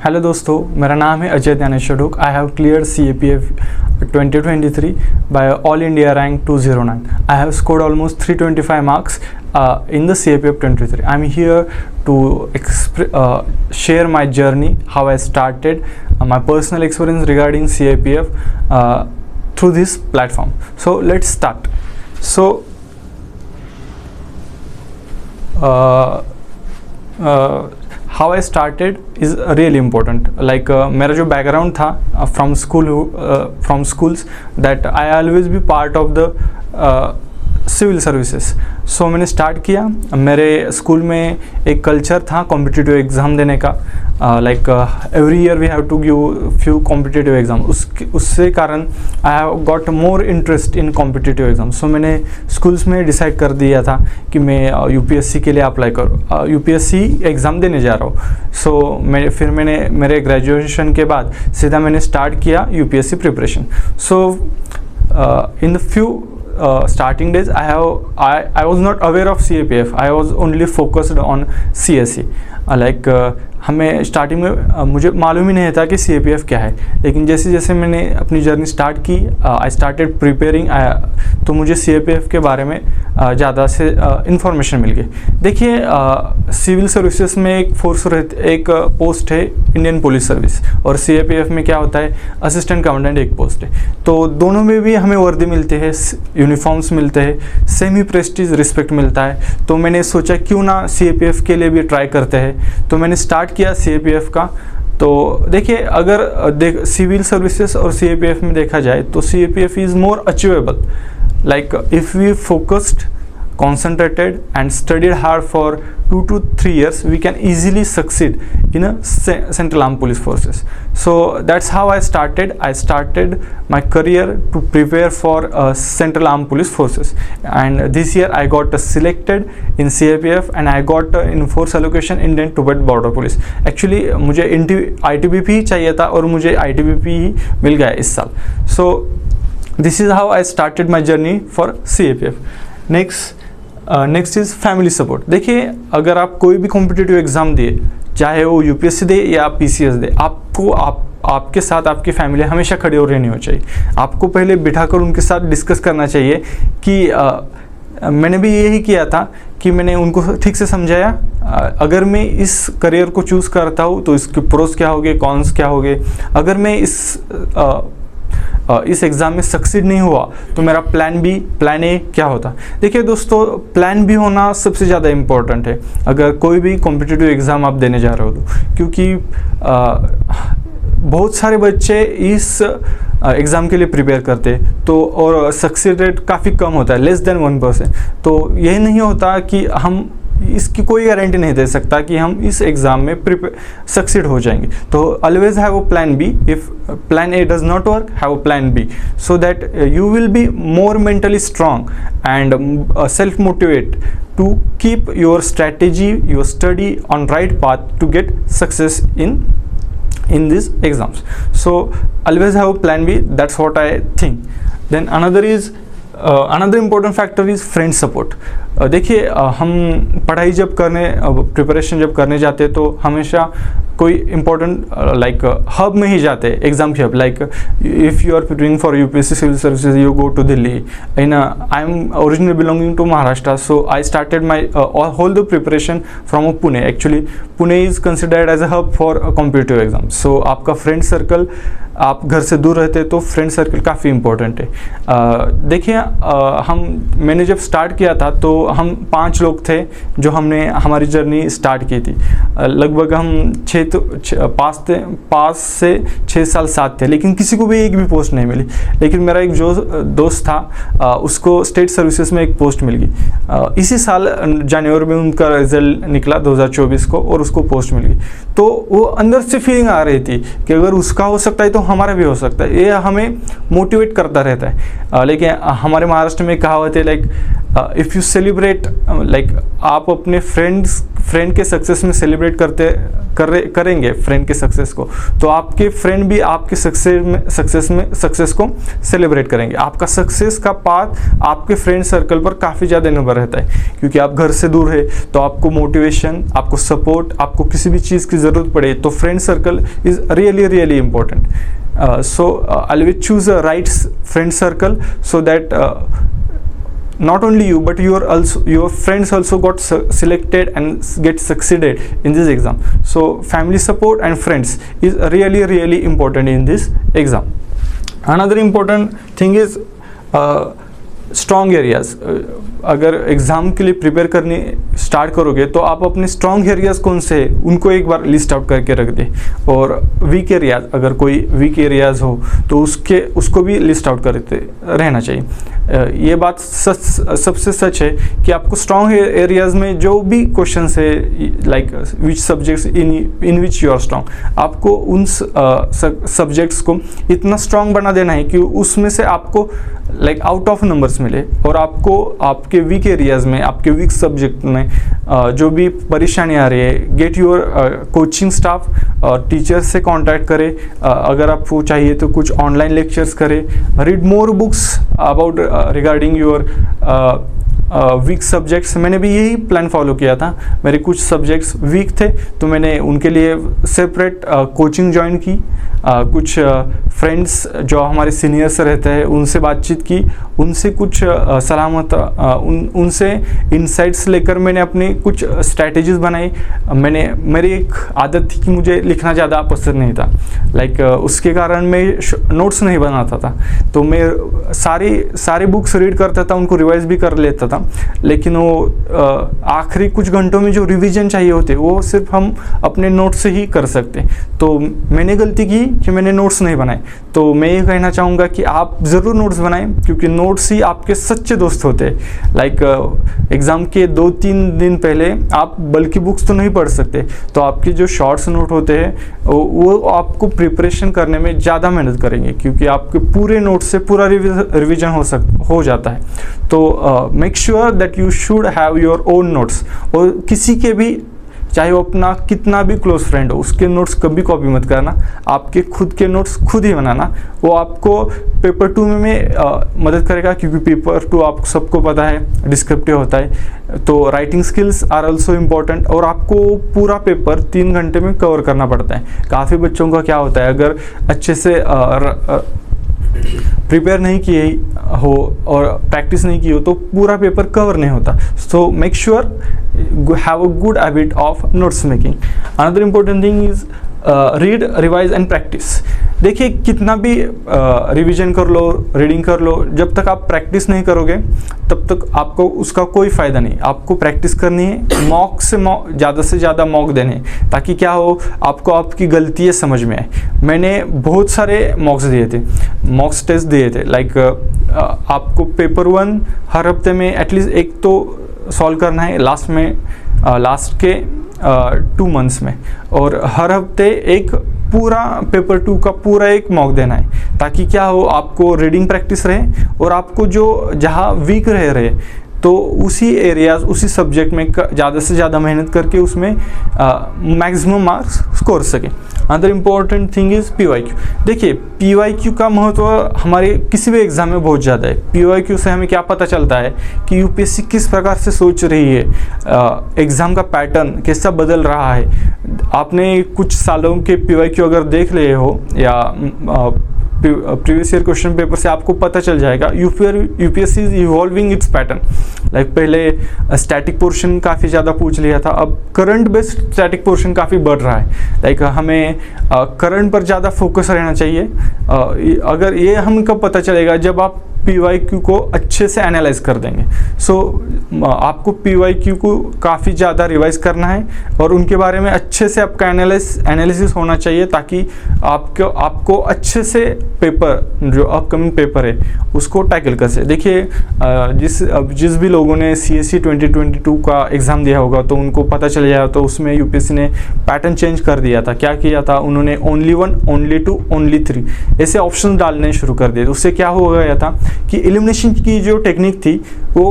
Hello दोस्तों, मेरा नाम है Ajay Dnyaneshwar. I have clear CAPF 2023 by all India rank 209. I have scored almost 325 marks in the CAPF 23. I'm here to share my journey, how I started, my personal experience regarding CAPF through this platform. So let's start. So how I started is really important. Like मेरा जो background था from schools, that I always be part of the civil services. So मैंने start किया. मेरे school में एक culture था competitive exam देने का. Like every year we have to give few competitive exam. उससे कारण I have got more interest in competitive exam. So मैंने स्कूल्स में डिसाइड कर दिया था कि मैं UPSC के लिए अप्लाई करूँ, UPSC एग्ज़ाम देने जा रहा हूँ. सो मैंने मेरे ग्रेजुएशन के बाद सीधा मैंने स्टार्ट किया UPSC preparation. So in the few starting days I was not aware of CAPF. I was only focused on CSE. Like हमें स्टार्टिंग में मुझे मालूम ही नहीं था कि CAPF क्या है. लेकिन जैसे जैसे मैंने अपनी जर्नी स्टार्ट की, आई स्टार्टेड प्रिपेयरिंग, तो मुझे CAPF के बारे में ज़्यादा से इंफॉर्मेशन मिल गई. देखिए, सिविल सर्विसेज में एक पोस्ट है इंडियन पुलिस सर्विस, और CAPF में क्या होता है, असिस्टेंट कमांडेंट एक पोस्ट है. तो दोनों में भी हमें वर्दी मिलते हैं, यूनिफॉर्म्स मिलते हैं, सेमी प्रेस्टीज रिस्पेक्ट मिलता है. तो मैंने सोचा क्यों ना CAPF के लिए भी ट्राई करते हैं. तो मैंने स्टार्ट किया CAPF का. तो देखिए, अगर सिविल सर्विसेज और CAPF में देखा जाए तो CAPF is more achievable. Like if we focused, concentrated and studied hard for 2 to 3 years, we can easily succeed in a Central Armed Police Forces. So that's how I started. I started my career to prepare for Central Armed Police Forces, and this year I got selected in CAPF and I got in force allocation Indian Tibet Border Police. Actually मुझे ITBP ही चाहिए था और मुझे ITBP ही मिल गया इस साल. So this is how I started my journey for CAPF. Next is family support. देखिए, अगर आप कोई भी कॉम्पिटिटिव एग्ज़ाम दिए, चाहे वो UPSC दे या PCS दे, आपके साथ आपकी फैमिली हमेशा खड़ी हो रहनी हो चाहिए. आपको पहले बिठाकर उनके साथ डिस्कस करना चाहिए कि मैंने भी यही किया था कि मैंने उनको ठीक से समझाया, अगर मैं इस करियर को चूज़ करता हूँ तो इसके प्रोस क्या होंगे, कॉन्स क्या होंगे. अगर मैं इस एग्ज़ाम में सक्सीड नहीं हुआ तो मेरा प्लान B, प्लान A क्या होता. देखिए दोस्तों, प्लान B होना सबसे ज़्यादा इम्पोर्टेंट है अगर कोई भी कॉम्पिटिटिव एग्ज़ाम आप देने जा रहे हो तो. क्योंकि बहुत सारे बच्चे इस एग्ज़ाम के लिए प्रिपेयर करते तो, और सक्सेस रेट काफ़ी कम होता है, लेस देन 1%. तो यही नहीं होता कि हम इसकी कोई गारंटी नहीं दे सकता कि हम इस एग्ज़ाम में सक्सीड हो जाएंगे. तो always have a plan B. If plan A does not work, have a plan B, so that you will be more mentally strong and self motivate to keep your strategy, your study on right path to get success in these exams. So always have a plan B. That's what I think. Then another important factor is friend support. देखिए, हम पढ़ाई जब preparation जब करने जाते तो हमेशा कोई इम्पोर्टेंट लाइक हब में ही जाते हैं, एग्ज़ाम की hub. Like if you are preparing for UPSC civil services, you go to Delhi. I am originally belonging to Maharashtra, so I started my whole the preparation from Pune. Actually Pune is considered as a hub for competitive exam. So आपका friend circle, आप घर से दूर रहते तो friend circle काफ़ी important है. देखिए, मैंने जब स्टार्ट किया था तो हम 5 लोग थे जो हमने हमारी जर्नी स्टार्ट की थी. लगभग हम 5 से 6 साल साथ थे, लेकिन किसी को भी एक भी पोस्ट नहीं मिली. लेकिन मेरा एक जो दोस्त था उसको स्टेट सर्विसेज में एक पोस्ट मिल गई. इसी साल जनवरी में उनका रिजल्ट निकला 2024 को, और उसको पोस्ट मिल गई. तो वो अंदर से फीलिंग आ रही थी कि अगर उसका हो सकता है तो हमारा भी हो सकता है. ये हमें मोटिवेट करता रहता है. लेकिन हमारे महाराष्ट्र में कहावत है, like if you celebrate like आप अपने फ्रेंड के सक्सेस में सेलिब्रेट करेंगे फ्रेंड के सक्सेस को, तो आपके फ्रेंड भी आपके सक्सेस को सेलिब्रेट करेंगे। आपका सक्सेस का पाथ आपके फ्रेंड सर्कल पर काफ़ी ज़्यादा निर्भर रहता है, क्योंकि आप घर से दूर है तो आपको मोटिवेशन, आपको सपोर्ट, आपको किसी भी चीज़ की ज़रूरत पड़े तो friend circle is really important. So always choose a right friend circle, so that not only you but your friends also got selected and get succeeded in this exam. So family support and friends is really important in this exam. Another important thing is strong areas. अगर exam के लिए prepare करने start करोगे तो आप अपने strong areas कौन से हैं उनको एक बार लिस्ट आउट करके रख दें, और वीक एरियाज़, अगर कोई वीक एरियाज़ हो तो उसको भी लिस्ट आउट करते रहना चाहिए. ये बात सबसे सच है कि आपको स्ट्रॉन्ग एरियाज़ में जो भी क्वेश्चंस है, like which subjects in which you are strong, आपको उन सब्जेक्ट्स को इतना स्ट्रॉन्ग बना देना है कि उसमें से आपको लाइक आउट ऑफ नंबर्स मिले, और आपको आपके वीक एरियाज़ में, आपके वीक सब्जेक्ट में जो भी परेशानी आ रही है, गेट योर कोचिंग स्टाफ और टीचर से कांटेक्ट करें. अगर आपको चाहिए तो कुछ ऑनलाइन लेक्चर्स करें. Read more books about regarding your weak subjects. मैंने भी यही प्लान फॉलो किया था. मेरे कुछ सब्जेक्ट्स वीक थे तो मैंने उनके लिए सेपरेट कोचिंग ज्वाइन की. कुछ फ्रेंड्स जो हमारे सीनियर्स रहते हैं उनसे बातचीत की, उनसे कुछ सलामत उनसे इनसाइट्स लेकर मैंने अपनी कुछ स्ट्रैटेजीज़ बनाई. मेरी एक आदत थी कि मुझे लिखना ज़्यादा पसंद नहीं था, लाइक उसके कारण मैं नोट्स नहीं बनाता था. तो मैं सारी बुक्स रीड करता था, उनको रिवाइज भी कर लेता था, लेकिन वो आखिरी कुछ घंटों में जो रिवीजन चाहिए होते वो सिर्फ हम अपने नोट्स से ही कर सकते. तो मैंने गलती की कि मैंने नोट्स नहीं बनाए. तो मैं ये कहना चाहूँगा कि आप ज़रूर नोट्स बनाएं, क्योंकि नोट्स ही आपके सच्चे दोस्त होते हैं. लाइक एग्ज़ाम के 2-3 दिन पहले आप बल्कि बुक्स तो नहीं पढ़ सकते, तो आपके जो शॉर्ट्स नोट होते हैं वो आपको प्रिपरेशन करने में ज़्यादा मेहनत करेंगे, क्योंकि आपके पूरे नोट से पूरा रिविज़न हो जाता है. तो make sure that you should have your own notes. और किसी के भी, चाहे वो अपना कितना भी क्लोज फ्रेंड हो, उसके नोट्स कभी कॉपी मत करना. आपके खुद के नोट्स खुद ही बनाना. वो आपको पेपर 2 में मदद करेगा, क्योंकि पेपर 2 आप सबको पता है डिस्क्रिप्टिव होता है. तो writing skills are also important, और आपको पूरा पेपर 3 घंटे में कवर करना पड़ता है. काफ़ी बच्चों का क्या होता है, अगर अच्छे से प्रिपेयर नहीं किए हो और प्रैक्टिस नहीं की हो तो पूरा पेपर कवर नहीं होता. So make sure have a good habit of notes making. Another important thing is read, revise and practice. देखिए, कितना भी रिवीजन कर लो, रीडिंग कर लो, जब तक आप प्रैक्टिस नहीं करोगे तब तक आपको उसका कोई फ़ायदा नहीं. आपको प्रैक्टिस करनी है, मॉक से ज़्यादा मॉक देने, ताकि क्या हो, आपको आपकी गलतियाँ समझ में आए. मैंने बहुत सारे मॉक्स दिए थे, मॉक्स टेस्ट दिए थे. लाइक आपको पेपर 1 हर हफ्ते में एटलीस्ट एक तो सॉल्व करना है, लास्ट के 2 मंथ्स में, और हर हफ्ते एक पूरा पेपर 2 का पूरा एक मॉक देना है, ताकि क्या हो, आपको रीडिंग प्रैक्टिस रहे और आपको जो जहाँ वीक रहे तो उसी एरियाज, उसी सब्जेक्ट में ज़्यादा से ज़्यादा मेहनत करके उसमें मैक्सिमम मार्क्स स्कोर सके. Other important thing is PYQ. देखिए, PYQ का महत्व हमारे किसी भी एग्ज़ाम में बहुत ज़्यादा है. PYQ से हमें क्या पता चलता है कि UPSC किस प्रकार से सोच रही है, एग्ज़ाम का पैटर्न कैसा बदल रहा है. आपने कुछ सालों के PYQ अगर देख लिए हो या प्रीवियस ईयर क्वेश्चन पेपर से आपको पता चल जाएगा. UPSC is evolving it's pattern. Like पहले स्टैटिक पोर्शन काफ़ी ज़्यादा पूछ लिया था, अब करंट बेस्ड स्टैटिक पोर्शन काफ़ी बढ़ रहा है. लाइक हमें करंट पर ज़्यादा फोकस रहना चाहिए. अगर ये हम कब पता चलेगा, जब आप PYQ को अच्छे से एनालाइज कर देंगे. सो आपको PYQ को काफ़ी ज़्यादा रिवाइज करना है और उनके बारे में अच्छे से आपका एनालिसिस होना चाहिए, ताकि आपको अच्छे से पेपर, जो अपकमिंग पेपर है, उसको टैकल कर सके. देखिए, जिस भी लोगों ने CSE 2022 का एग्ज़ाम दिया होगा तो उनको पता चल जाएगा. तो उसमें UPSC ने पैटर्न चेंज कर दिया था. क्या किया था उन्होंने, only 1, only 2, only 3 ऐसे ऑप्शन डालने शुरू कर दिए. उससे क्या हो गया था कि एलिमिनेशन की जो टेक्निक थी वो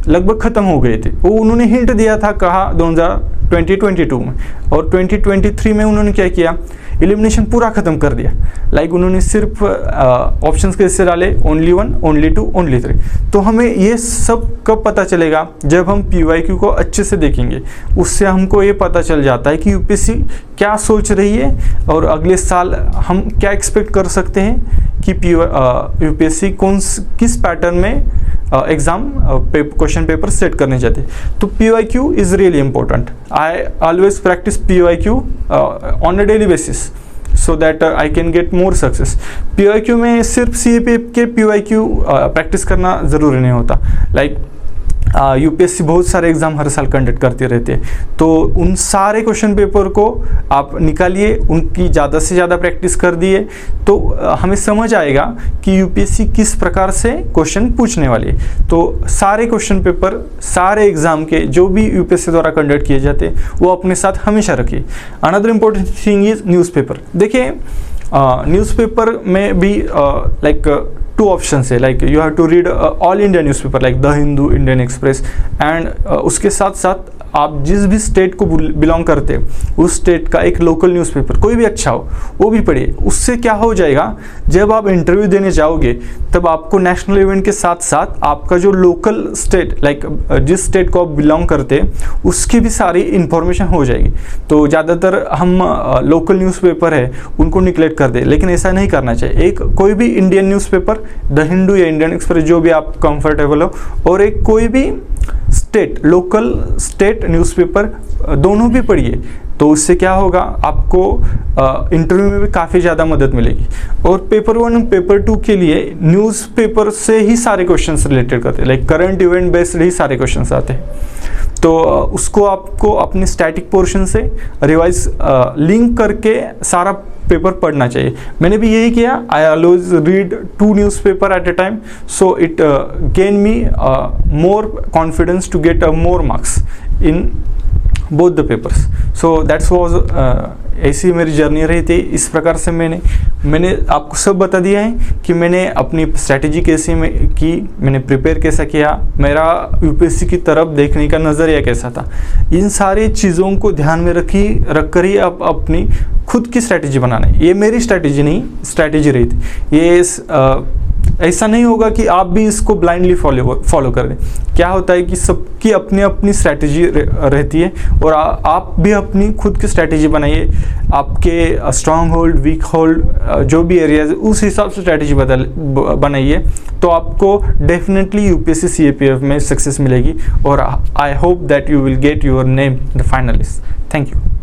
लगभग ख़त्म हो गए थे। वो उन्होंने हिंट दिया था, कहा 2022 में, और 2023 में उन्होंने क्या किया, एलिमिनेशन पूरा ख़त्म कर दिया। लाइक उन्होंने सिर्फ ऑप्शंस कैसे डाले, ओनली 1, ओनली 2, ओनली 3। तो हमें ये सब कब पता चलेगा, जब हम PYQ को अच्छे से देखेंगे। उससे हमको ये पता चल जाता है कि यूपीएससी क्या सोच रही है और अगले साल हम क्या एक्सपेक्ट कर सकते हैं कि यूपीएससी किस पैटर्न में एग्ज़ाम क्वेश्चन पेपर सेट करने जाते हैं। तो PYQ is really important. I always practice PYQ on a daily basis so that I can get more success। PYQ में सिर्फ CAPF के PYQ प्रैक्टिस करना ज़रूरी नहीं होता। लाइक यूपीएससी बहुत सारे एग्ज़ाम हर साल कंडक्ट करते रहते हैं, तो उन सारे क्वेश्चन पेपर को आप निकालिए, उनकी ज़्यादा से ज़्यादा प्रैक्टिस कर दिए, तो हमें समझ आएगा कि यूपीएससी किस प्रकार से क्वेश्चन पूछने वाली है। तो सारे क्वेश्चन पेपर, सारे एग्ज़ाम के जो भी यूपीएससी द्वारा कंडक्ट किए जाते हैं, वो अपने साथ हमेशा रखिए। Another important thing is newspaper. देखिए न्यूज़पेपर में भी लाइक 2 ऑप्शंस है। Like you have to read all India newspaper like the Hindu, Indian Express, and उसके साथ साथ आप जिस भी स्टेट को बिलोंग करते हैं उस स्टेट का एक लोकल न्यूज़पेपर कोई भी अच्छा हो वो भी पढ़िए। उससे क्या हो जाएगा, जब आप इंटरव्यू देने जाओगे तब आपको नेशनल इवेंट के साथ साथ आपका जो लोकल स्टेट, लाइक जिस स्टेट को आप बिलोंग करते हैं उसकी भी सारी इन्फॉर्मेशन हो जाएगी। तो ज़्यादातर हम लोकल न्यूज़पेपर है उनको निगलेक्ट कर दें, लेकिन ऐसा नहीं करना चाहिए। एक कोई भी इंडियन न्यूज़पेपर, द हिंदू या इंडियन एक्सप्रेस, जो भी आप कंफर्टेबल हो, और एक कोई भी स्टेट, लोकल स्टेट न्यूज़पेपर, दोनों भी पढ़िए। तो उससे क्या होगा, आपको इंटरव्यू में भी काफ़ी ज़्यादा मदद मिलेगी। और पेपर 1 और पेपर 2 के लिए न्यूज़पेपर से ही सारे क्वेश्चंस रिलेटेड करते हैं, लाइक करंट इवेंट बेस्ड ही सारे क्वेश्चंस आते हैं। तो उसको आपको अपने स्टैटिक पोर्शन से रिवाइज लिंक करके सारा पेपर पढ़ना चाहिए। मैंने भी यही किया। I always read 2 newspaper at a time, so it gain me more confidence to get more marks in both the papers. So that's was ऐसी मेरी जर्नी रही थी। इस प्रकार से मैंने आपको सब बता दिया है कि मैंने अपनी स्ट्रैटेजी कैसे की, मैंने प्रिपेयर कैसा किया, मेरा यूपीएससी की तरफ देखने का नज़रिया कैसा था। इन सारी चीज़ों को ध्यान में रख कर ही आप अपनी खुद की स्ट्रैटेजी बनाना है। ये मेरी स्ट्रैटेजी नहीं, स्ट्रैटेजी रही थी। ये ऐसा नहीं होगा कि आप भी इसको ब्लाइंडली फॉलो कर दें। क्या होता है कि सबकी अपनी अपनी स्ट्रैटेजी रहती है, और आप भी अपनी खुद की स्ट्रैटेजी बनाइए। आपके स्ट्रांग होल्ड, वीक होल्ड, जो भी एरियाज, उस हिसाब से स्ट्रैटेजी बनाइए, तो आपको डेफिनेटली यूपीएससी CAPF में सक्सेस मिलेगी। और I hope that you will get your name in the final list. Thank you.